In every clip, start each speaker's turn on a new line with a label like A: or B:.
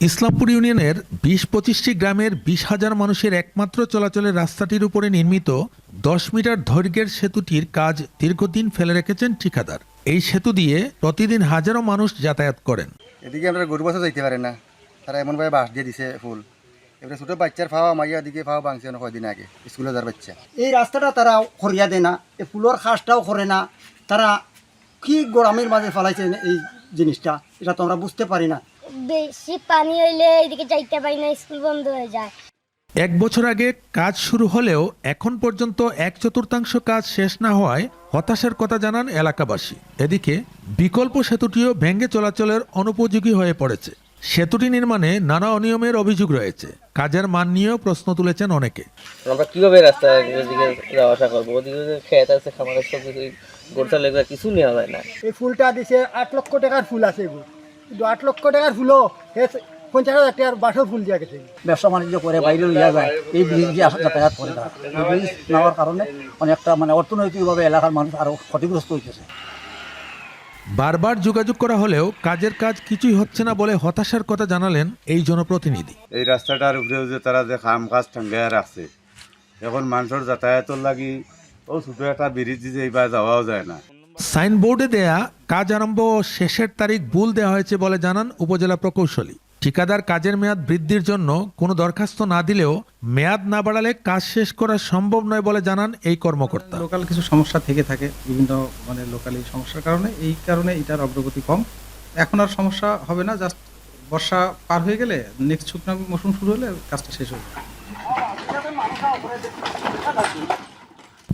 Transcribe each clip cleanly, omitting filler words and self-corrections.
A: ইসলামপুর ইউনিয়নের ২০-২৫টি গ্রামের ২০,০০০ মানুষের একমাত্র চলাচলের রাস্তাটির উপরে নির্মিত ১০ মিটার দৈর্ঘ্যের সেতুটির কাজ দীর্ঘদিন ফেলে রেখেছেন ঠিকাদার। এই সেতু দিয়ে প্রতিদিন হাজারো মানুষ যাতায়াত করেন।
B: এদিকে আমরা গরু বাসও যাইতে পারে না, তারা এমনভাবে বাঁশ দিয়ে দিছে ফুল। এবারে ছোটো বাচ্চার ফাওয়া মাইয়া দিকে ফাওয়া ভাঙছে কয়দিন আগে, স্কুলে যার বাচ্চা।
C: এই রাস্তাটা তারা করিয়া দেয় না, এই ফুলের খাসটাও করে না। তারা কি গোড়ামের মাঝে ফেলাইছে এই জিনিসটা, এটা তো আমরা বুঝতে পারি না।
D: বেশি পানি হইলে এদিকে যাইতে পারি না, স্কুল বন্ধ হয়ে যায়।
A: ১ বছর আগে কাজ শুরু হলেও এখন পর্যন্ত ১/৪ কাজ শেষ না হওয়ায় হতাশার কথা জানান এলাকাবাসী। এদিকে বিকল্প সেতুটিও ভেঙে চলাচলের অনুপযোগী হয়ে পড়েছে। সেতুটি নির্মাণে নানা অনিয়মের অভিযোগ রয়েছে। কাজের মান নিয়েও প্রশ্ন তুলেছেন অনেকে।
E: আমরা কিভাবে রাস্তার দিকে যাওয়া আসা করবো? ওদিকে খেত আছে, খামার আছে, সব কিছু গোড়া লেগে কিছু নেওয়া যায় না।
C: এই ফুলটা দিছে ৮ লক্ষ টাকার ফুল আছে এগুলো, কিন্তু ৮ লক্ষ টাকার ফুলও ৫০,০০০ টাকার বাসও ফুল দিয়া গেছে।
F: ব্যবসা বাণিজ্য করে বাইরে লিয়া যায়, এই ব্রিজ দিয়ে যাতায়াত করে তারা। এই ব্রিজ নেওয়ার কারণে অনেকটা অর্থনৈতিকভাবে এলাকার মানুষ আরও ক্ষতিগ্রস্ত হইতেছে।
A: বারবার যোগাযোগ করা হলেও কাজের কাজ কিছুই হচ্ছে না বলে হতাশার কথা জানালেন এই জনপ্রতিনিধি।
G: এই রাস্তাটার উপরেও যে তারা যে কাম কাজ টাঙ্গাইয়া রাখছে, এখন মানুষের যাতায়াতের লাগি ও ছোটো একটা ব্রিজ দিয়ে এইবার যাওয়াও যায় না।
A: সাইনবোর্ডে দেয়া কাজ আরম্ভ ও শেষের তারিখ ভুল দেওয়া হয়েছে বলে জানান উপজেলা প্রকৌশলী। ঠিকাদার কাজের মেয়াদ বৃদ্ধির জন্য কোনো দরখাস্ত না দিলেও মেয়াদ না বাড়ালে কাজ শেষ করা সম্ভব নয় বলে জানান এই কর্মকর্তা।
H: লোকাল কিছু সমস্যা থেকে থাকে, বিভিন্ন লোকালি সমস্যার কারণে, এই কারণে এটার অগ্রগতি কম। এখন আর সমস্যা হবে না, জাস্ট বর্ষা পার হয়ে গেলে নেক্সট শুকনো মৌসুম শুরু হলে কাজটা শেষ হবে।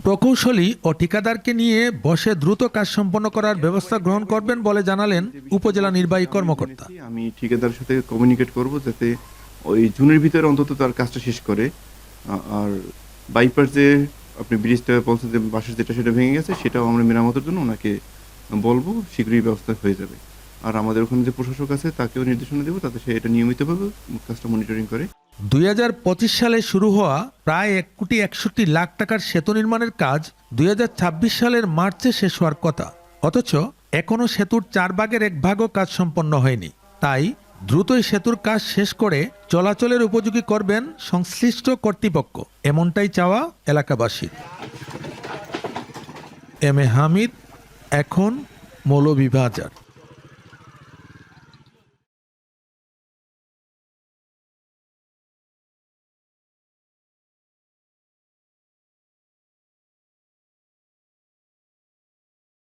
A: প্রকৌশলী ও ঠিকাদারকে নিয়ে বসে দ্রুত কাজ সম্পন্ন করার ব্যবস্থা গ্রহণ করবেন বলে জানালেন উপজেলা নির্বাহী কর্মকর্তা।
I: আমি ঠিকাদারের সাথে কমিউনিকেট করব যাতে ওই জুনের ভিতরে অন্তত তার কাজটা শেষ করে। আর বাইপাস যে আপনি ব্রিজটা বলছেন যে বাসের যেটা সেটা ভেঙে গেছে, সেটাও আমরা মেরামতের জন্য ওনাকে বলবো, শীঘ্রই ব্যবস্থা হয়ে যাবে। আর আমাদের ওখানে যে প্রশাসক আছে তাকেও নির্দেশনা দেবো, তাতে সে এটা নিয়মিতভাবে কাজটা মনিটরিং করে। ২০২৫ সালে শুরু হওয়া প্রায় ১,৬১,০০,০০,০০০ টাকার সেতু নির্মাণের কাজ ২০২৬ সালের মার্চে শেষ হওয়ার কথা। অথচ এখনও সেতুর ৪ ভাগের ১ ভাগও কাজ সম্পন্ন হয়নি। তাই দ্রুতই সেতুর কাজ শেষ করে চলাচলের উপযোগী করবেন সংশ্লিষ্ট কর্তৃপক্ষ, এমনটাই চাওয়া এলাকাবাসীর। এম এ হামিদ, এখন মৌলভীবাজার।